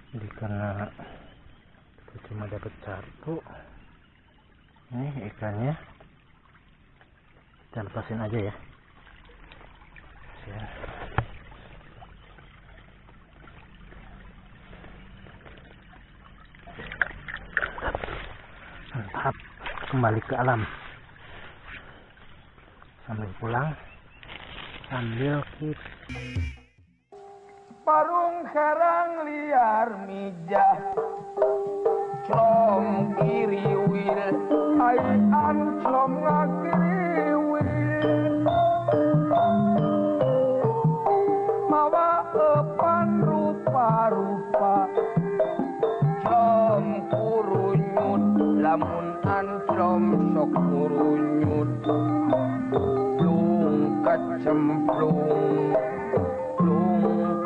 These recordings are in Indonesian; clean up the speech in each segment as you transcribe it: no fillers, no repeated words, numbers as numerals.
Jadi karena kita cuma dapat satu, ini ikannya kita lepasin aja ya. Mantap, kembali ke alam sambil pulang sambil kita parung herang liar mijah com kiriwil aian com ngakiriwil mawa epan rupa-rupa com kurunyut lamun ancom sok kurunyut lung kacemplung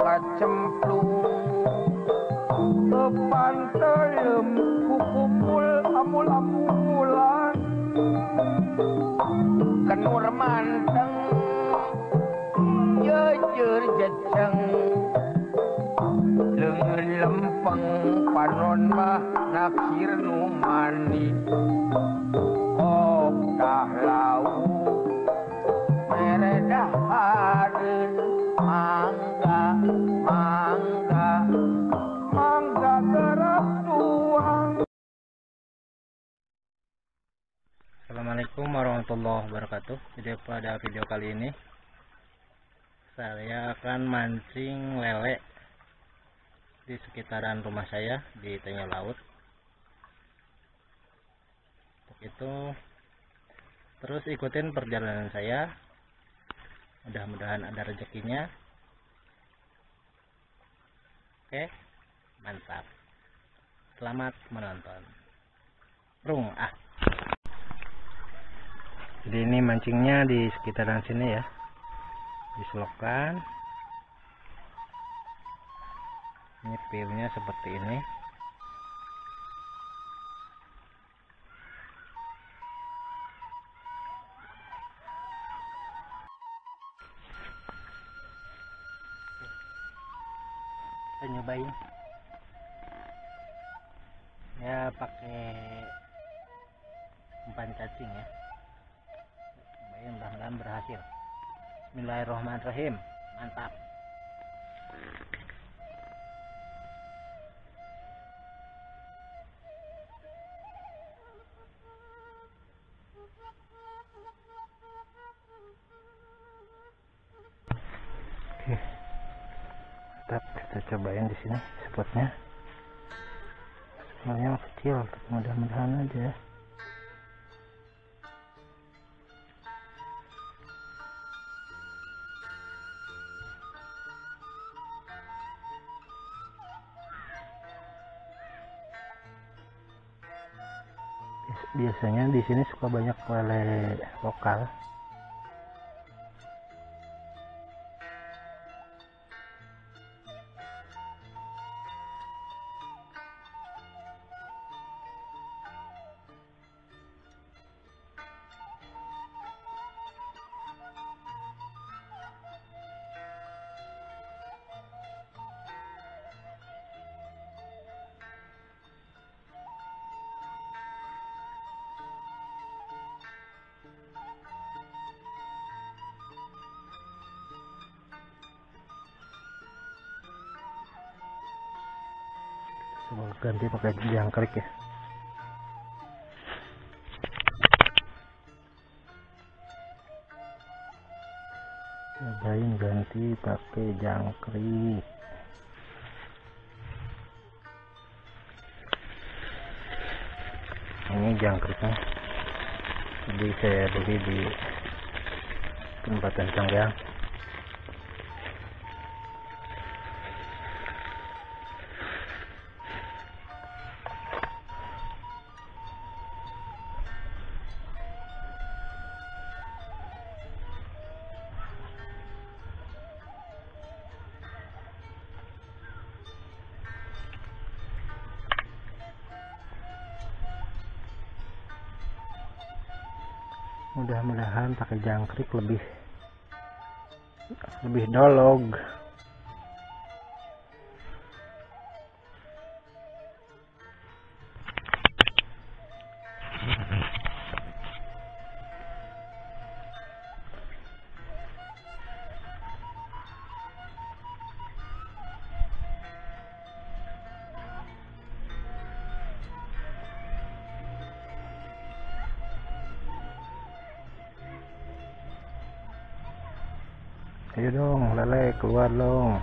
kacemplung epan teuleum kukumpul amul-amulan kenur manteng jejer jeceng leungeun lempeng panon mah naksir nu mani okah lau meredah hadeun mangga gerap tuang. Assalamualaikum warahmatullahi wabarakatuh. Jadi pada video kali ini saya akan mancing lele di sekitaran rumah saya di tengah laut. Untuk itu terus ikutin perjalanan saya, mudah-mudahan ada rezekinya. Oke, mantap, selamat menonton. Jadi ini mancingnya di sekitaran sini ya, di selokan. Ini view-nya seperti ini. Kita nyobain ya pakai umpan cacing ya. Nyobain, mudah-mudahan berhasil. Bismillahirrahmanirrahim. Mantap. Oke, mantap. Kita cobain di sini spotnya. Sebenarnya kecil, tapi mudah-mudahan aja. Biasanya di sini suka banyak lele lokal. Coba ganti pakai jangkrik ya. Cobain ganti pakai jangkrik. Ini jangkriknya jadi saya beli di tempatan Canggang. Mudah-mudahan pakai jangkrik lebih dolog. Ayo dong Lele, keluar dong.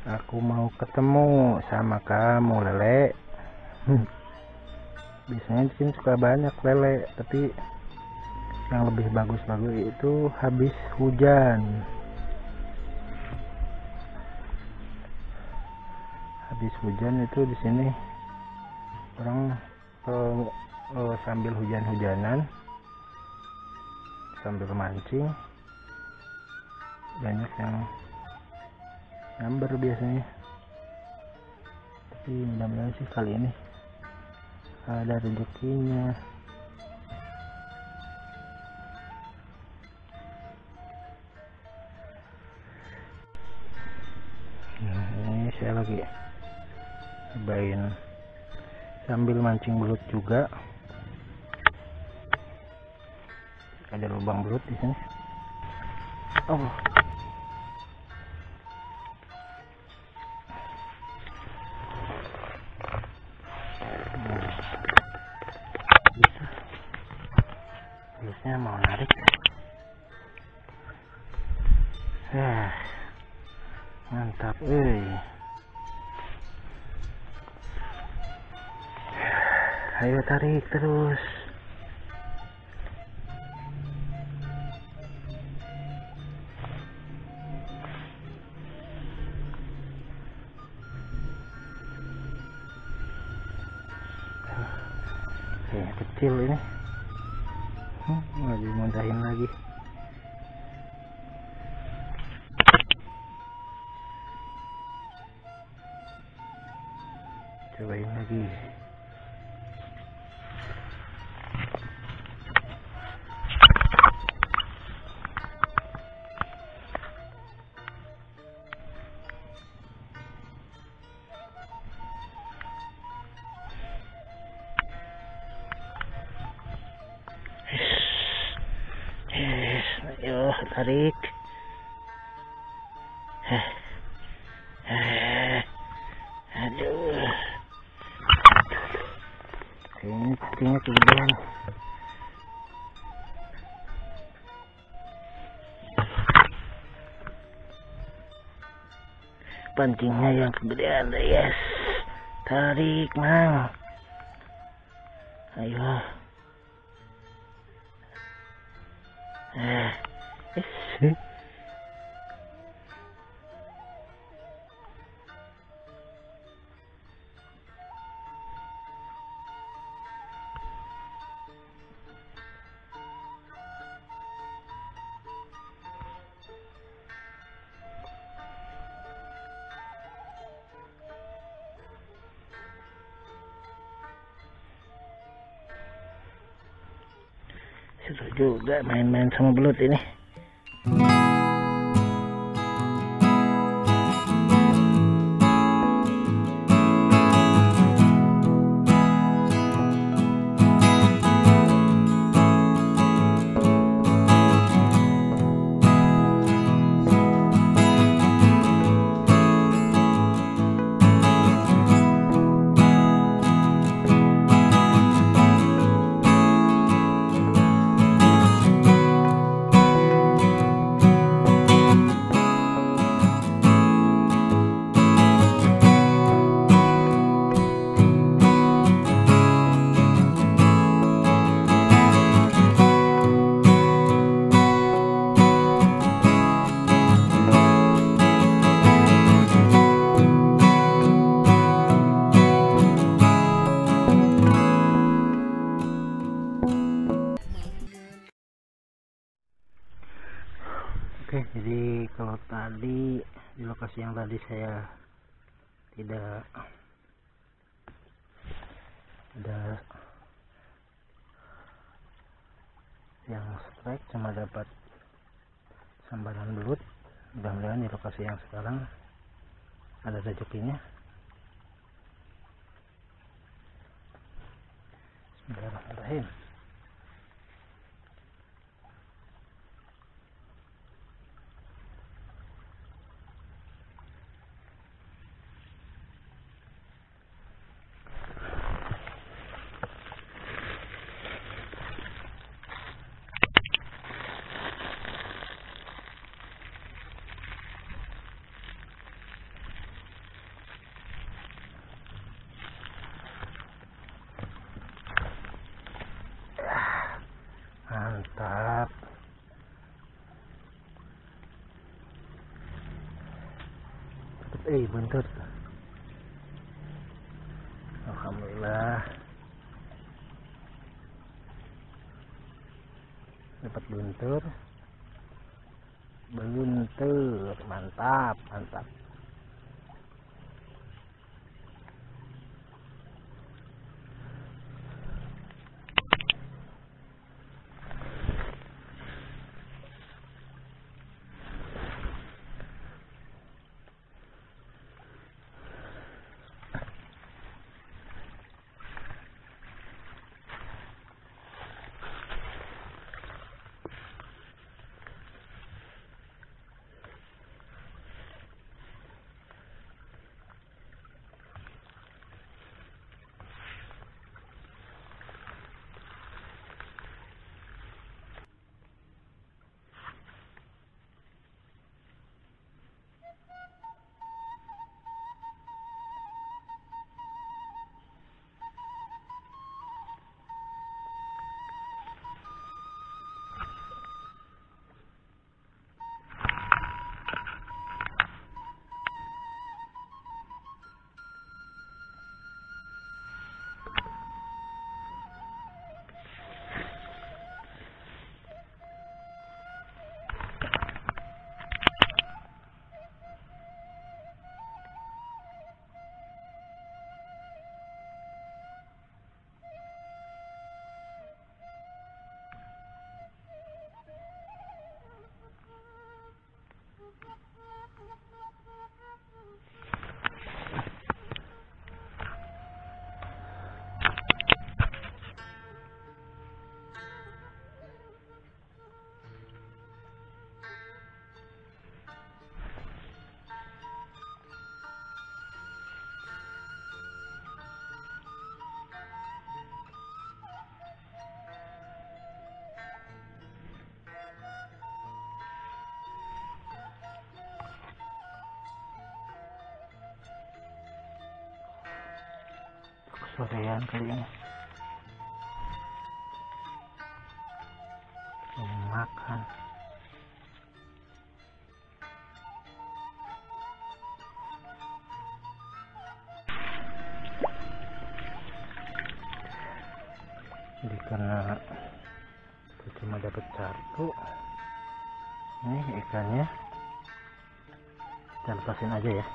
Aku mau ketemu sama kamu Lele. Biasanya di sini suka banyak lele, tapi yang lebih bagus itu habis hujan. Habis hujan itu di sini orang sambil hujan-hujanan, sambil mancing, banyak yang nyamber biasanya. Tapi mudah-mudahan sih kali ini ada rezekinya. Nah, ini saya lagi cobain sambil mancing belut juga. Ada lubang belut di sini. Oh. Belutnya mau narik. Mantap, Ayo tarik terus. Kayaknya kecil ini. Mau dimuntahin lagi. Cobain lagi. Ayo tarik. Aduh. Ini cacingnya kegedean. Pancingnya yang kegedean, yes. Tarik, Mang. Ayo. Seru juga main-main sama belut ini. Oke, jadi kalau tadi di lokasi yang tadi saya tidak ada yang strike, cuma dapat sambaran belut. Mudah-mudahan di lokasi yang sekarang ada rezekinya. Bismillahirrahmanirrahim. Buntut. Alhamdulillah dapat buntur. Mantap. Sorean kali ini makan. Jadi karena aku cuma dapat satu, ini ikannya kita lepasin aja ya.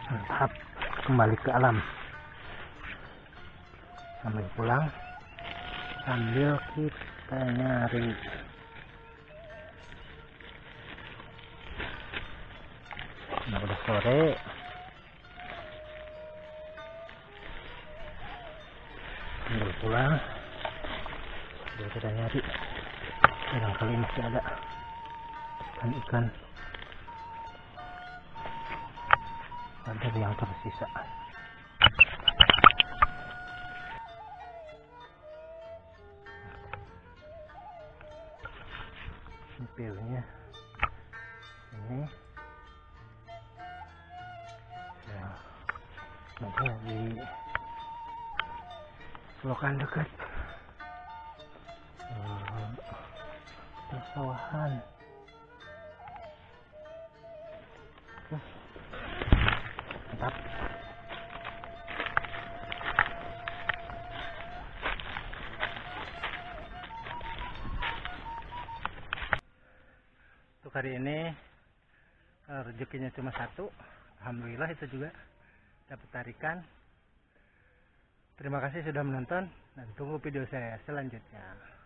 Mantap, kembali ke alam sambil pulang sambil kita nyari. Nah, udah sore, sambil pulang sambil kita nyari, barangkali masih ada ikan ada yang tersisa. Pilihnya ini ya, ada di selokan dekat persawahan. Mantap. Untuk hari ini rezekinya cuma satu. Alhamdulillah itu juga dapat tarikan. Terima kasih sudah menonton dan tunggu video saya selanjutnya.